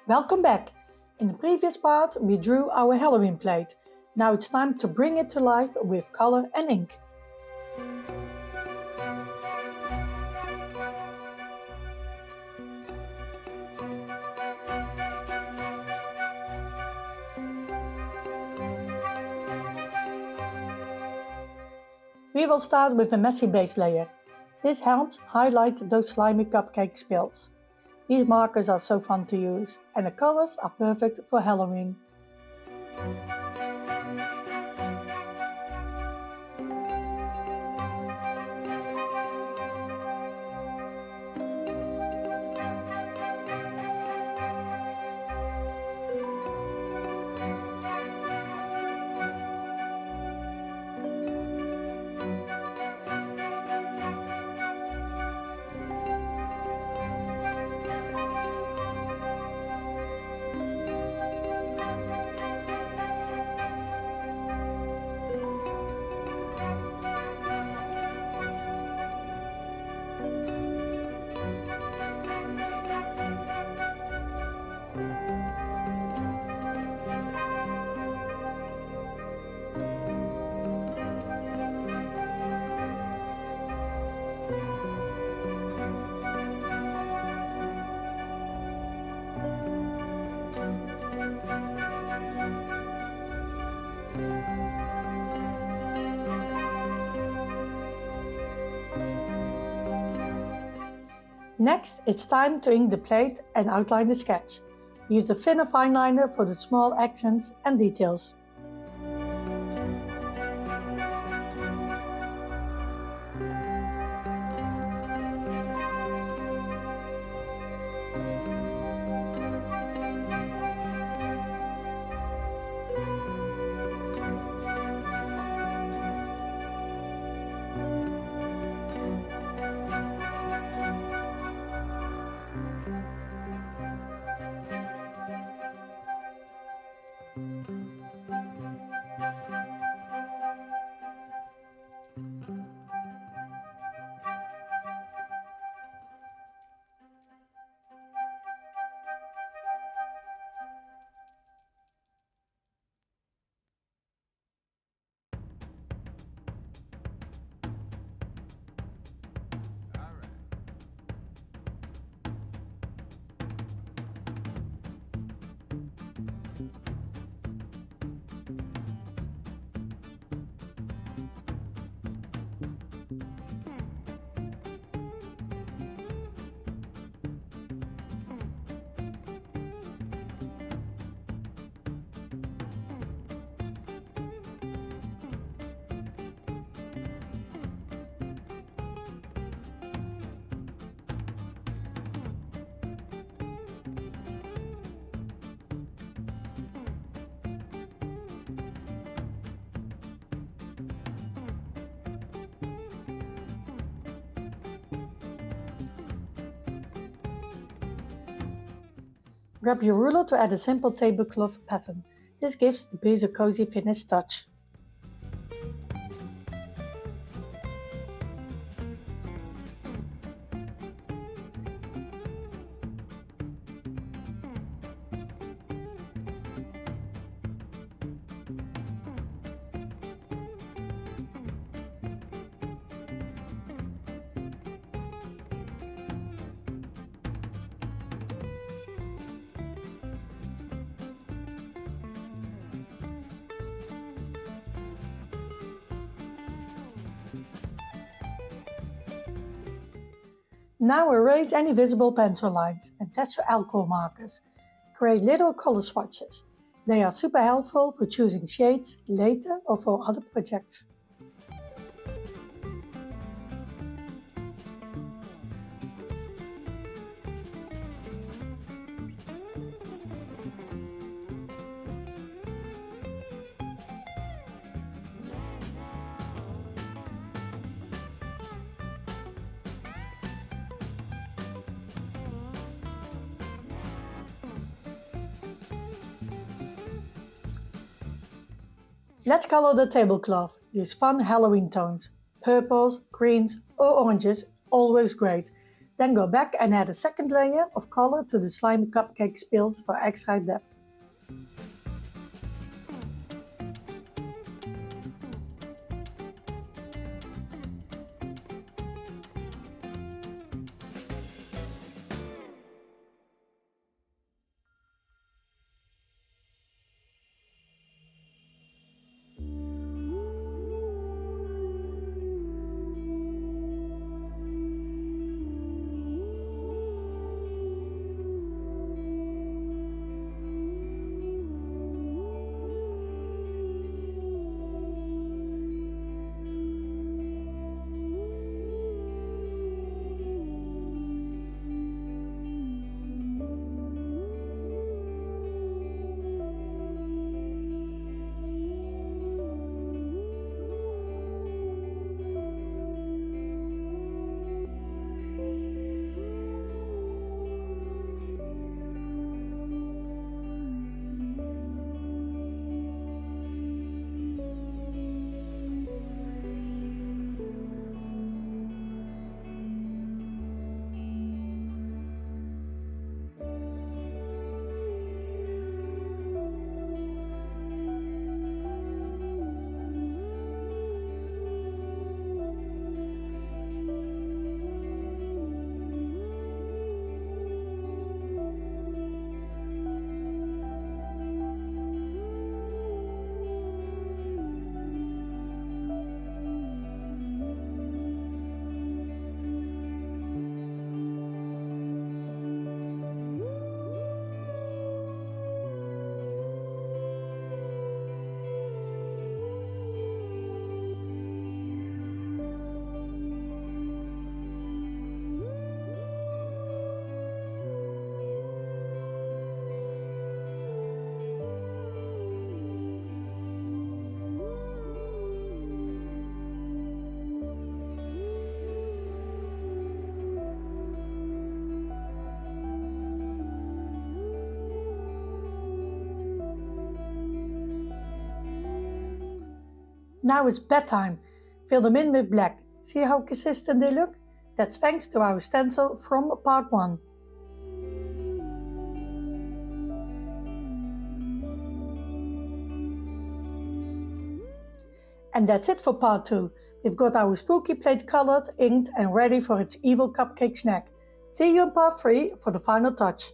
Welcome back! In the previous part we drew our Halloween plate. Now it's time to bring it to life with color and ink. We will start with a messy base layer. This helps highlight those slimy cupcake spills. These markers are so fun to use, and the colors are perfect for Halloween. Next, it's time to ink the plate and outline the sketch. Use a thinner fineliner for the small accents and details. Grab your ruler to add a simple tablecloth pattern. This gives the piece a cozy finish touch. Now erase any visible pencil lines and attach your alcohol markers. Create little color swatches. They are super helpful for choosing shades later or for other projects. Let's color the tablecloth. Use fun Halloween tones. Purples, greens or oranges, always great. Then go back and add a second layer of color to the slimy cupcake spills for extra depth. Now it's bedtime. Fill them in with black. See how consistent they look? That's thanks to our stencil from part 1. And that's it for part 2. We've got our spooky plate colored, inked and ready for its evil cupcake snack. See you in part 3 for the final touch.